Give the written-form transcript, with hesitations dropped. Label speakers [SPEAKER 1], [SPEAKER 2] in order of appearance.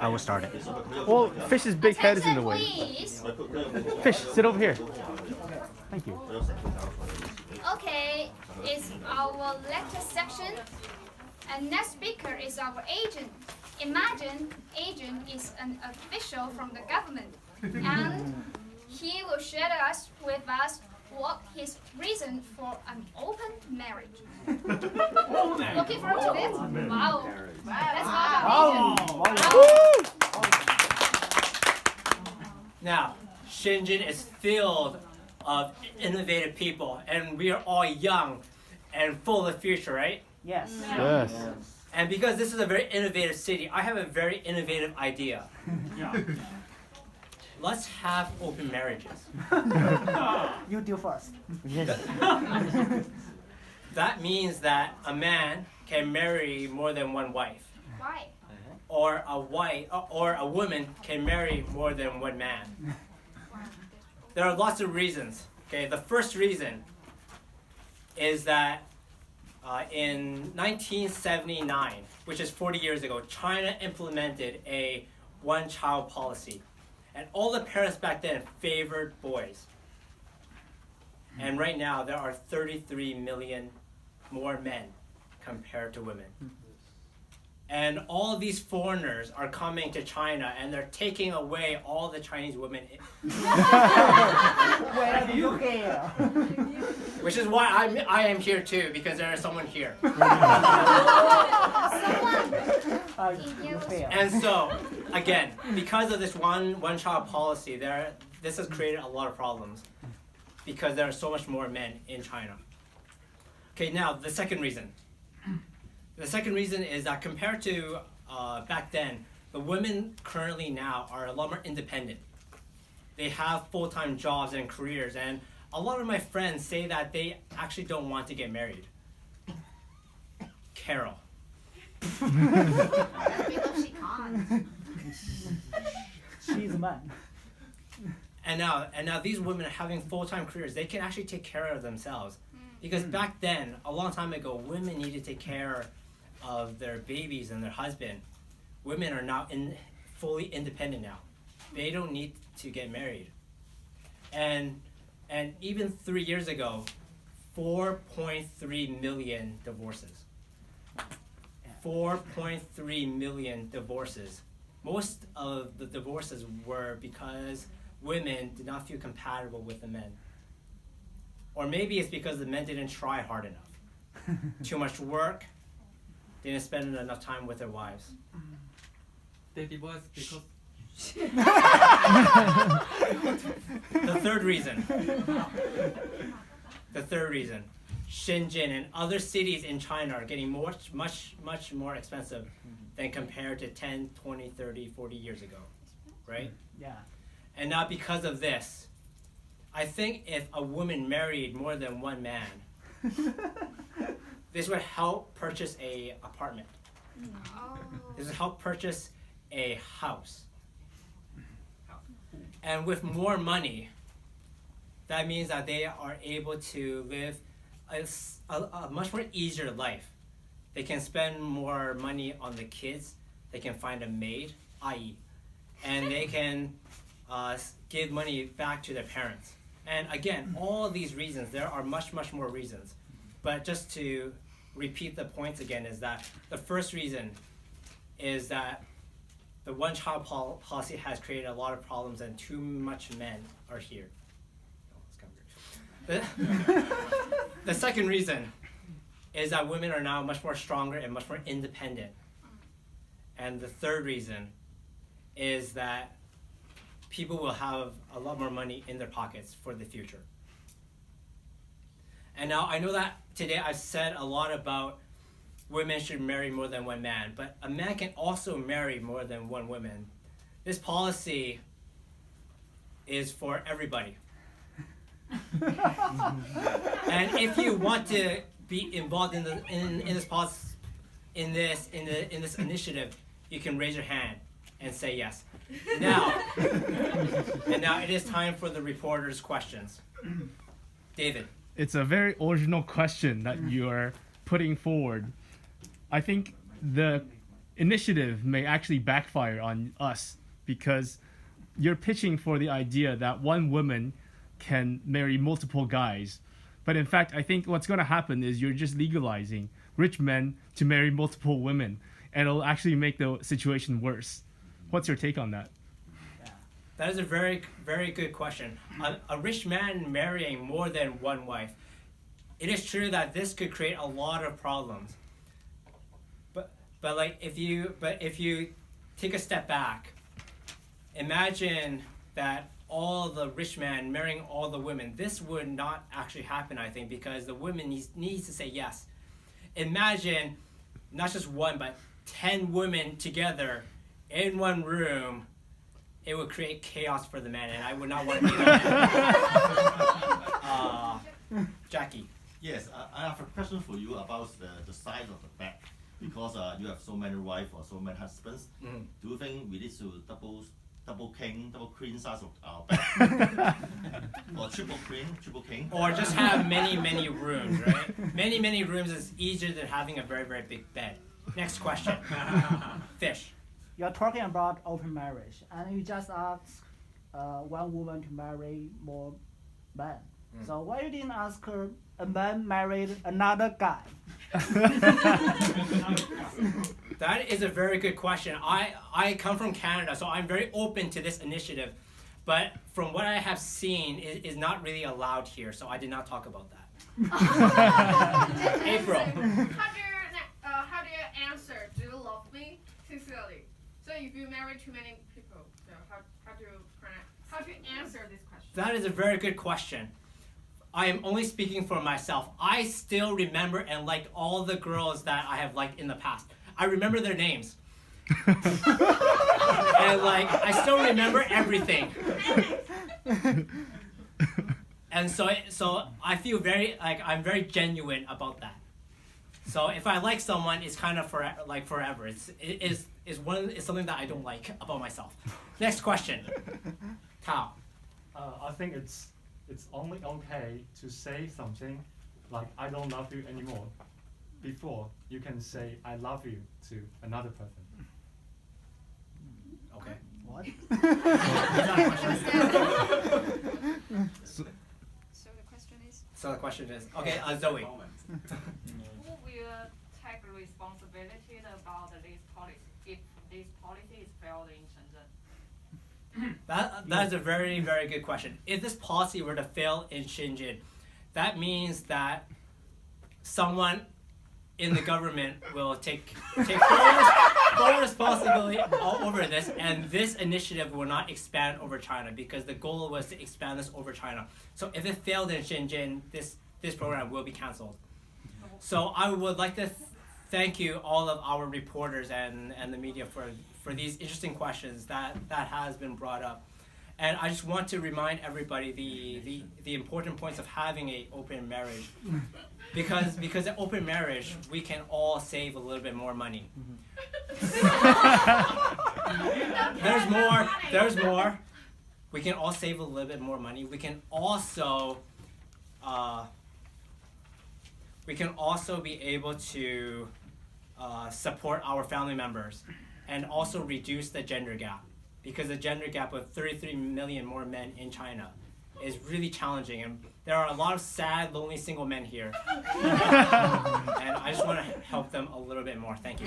[SPEAKER 1] I will start it.
[SPEAKER 2] Well, Fish's big head is in the way.
[SPEAKER 3] Please.
[SPEAKER 2] Fish, sit over here. Thank you.
[SPEAKER 3] Okay, it's our lecture section. And next speaker is our agent. Imagine agent is an official from the government, and he will share with us what his reason for an open marriage. Looking forward to it? Wow. Let's welcome agent.
[SPEAKER 4] Now, Shenzhen is filled of innovative people, and we are all young and full of future, right?
[SPEAKER 5] Yes.
[SPEAKER 2] Yes.
[SPEAKER 4] And because this is a very innovative city, I have a very innovative idea. Let's have open marriages.
[SPEAKER 5] You do first.
[SPEAKER 4] That means that a man can marry more than one wife,
[SPEAKER 3] Why?
[SPEAKER 4] or a woman can marry more than one man. There are lots of reasons. Okay, the first reason is that in 1979, which is 40 years ago, China implemented a one-child policy. And all the parents back then favored boys. And right now, there are 33 million more men compared to women. And all these foreigners are coming to China, and they're taking away all the Chinese women.
[SPEAKER 5] Where do you care?
[SPEAKER 4] Which is why I am here too, because there is someone here.
[SPEAKER 5] You fail.
[SPEAKER 4] And so, again, because of this one-child policy, this has created a lot of problems, because there are so much more men in China. Okay, now the second reason. The second reason is that compared to back then, the women currently now are a lot more independent. They have full-time jobs and careers, and a lot of my friends say that they actually don't want to get married. Carol.
[SPEAKER 3] Because she can't.
[SPEAKER 5] She's a man.
[SPEAKER 4] And now these women are having full-time careers. They can actually take care of themselves. Because back then, a long time ago, women needed to take care of their babies and their husband. Women are now fully independent now. They don't need to get married. And even 3 years ago, 4.3 million divorces. 4.3 million divorces. Most of the divorces were because women did not feel compatible with the men. Or maybe it's because the men didn't try hard enough. Too much work, didn't spend enough time with their wives.
[SPEAKER 6] They divorced because
[SPEAKER 4] The third reason, Shenzhen and other cities in China are getting much more expensive than compared to 10, 20, 30, 40 years ago, right?
[SPEAKER 5] Yeah.
[SPEAKER 4] And now because of this, I think if a woman married more than one man, this would help purchase an apartment. This would help purchase a house. And with more money, that means that they are able to live a much more easier life. They can spend more money on the kids. They can find a maid, i.e. And they can give money back to their parents. And again, all of these reasons, there are much more reasons. But just to repeat the points again, is that the first reason is that the one-child policy has created a lot of problems, and too much men are here. The second reason is that women are now much more stronger and much more independent. And the third reason is that people will have a lot more money in their pockets for the future. And now I know that today I've said a lot about women should marry more than one man, but a man can also marry more than one woman. This policy is for everybody. And if you want to be involved in this initiative, you can raise your hand and say yes. Now it is time for the reporter's questions. David.
[SPEAKER 2] It's a very original question that you are putting forward. I think initiative may actually backfire on us because you're pitching for the idea that one woman can marry multiple guys. But in fact, I think what's going to happen is you're just legalizing rich men to marry multiple women, and it'll actually make the situation worse. What's your take on that?
[SPEAKER 4] That is a very, very good question. A rich man marrying more than one wife. It is true that this could create a lot of problems. But like if you take a step back, imagine that all the rich men marrying all the women. This would not actually happen, I think, because the women needs to say yes. Imagine not just one, but 10 women together in one room. It would create chaos for the man, and I would not want to be that. Jackie.
[SPEAKER 1] Yes, I have a question for you about the size of the bed. Because you have so many wives or so many husbands, do you think we need to double king, double queen size of our bed? Or triple queen, triple king?
[SPEAKER 4] Or just have many rooms, right? Many rooms is easier than having a very, very big bed. Next question. Fish.
[SPEAKER 5] You're talking about open marriage, and you just asked one woman to marry more men. So why you didn't ask her a man married another guy?
[SPEAKER 4] That is a very good question. I come from Canada, so I'm very open to this initiative. But from what I have seen, it is not really allowed here, so I did not talk about that. April.
[SPEAKER 7] How do you answer, do you love me? Sincerely. So if you marry too many people, so how do you answer this question?
[SPEAKER 4] That is a very good question. I am only speaking for myself. I still remember and like all the girls that I have liked in the past. I remember their names. And like, I still remember everything. And so I feel very, like, I'm very genuine about that. So if I like someone, it's kind of forever. It's something that I don't like about myself. Next question. Tao.
[SPEAKER 8] I think it's only okay to say something like I don't love you anymore before you can say I love you to another person.
[SPEAKER 4] Okay.
[SPEAKER 5] What?
[SPEAKER 3] So the question is?
[SPEAKER 4] So the question is, okay, Zoe.
[SPEAKER 9] Who will take responsibility about this policy if this policy is failed in Shenzhen?
[SPEAKER 4] That is a very, very good question. If this policy were to fail in Shenzhen, that means that someone in the government will take full responsibility over this, and this initiative will not expand over China because the goal was to expand this over China. So if it failed in Shenzhen, this program will be canceled. So I would like to thank you, all of our reporters and the media for these interesting questions that has been brought up. And I just want to remind everybody the important points of having an open marriage. Because in open marriage, we can all save a little bit more money. There's more. We can all save a little bit more money. We can also be able to support our family members and also reduce the gender gap. Because the gender gap of 33 million more men in China is really challenging, and there are a lot of sad, lonely single men here. And I just want to help them a little bit more. Thank you.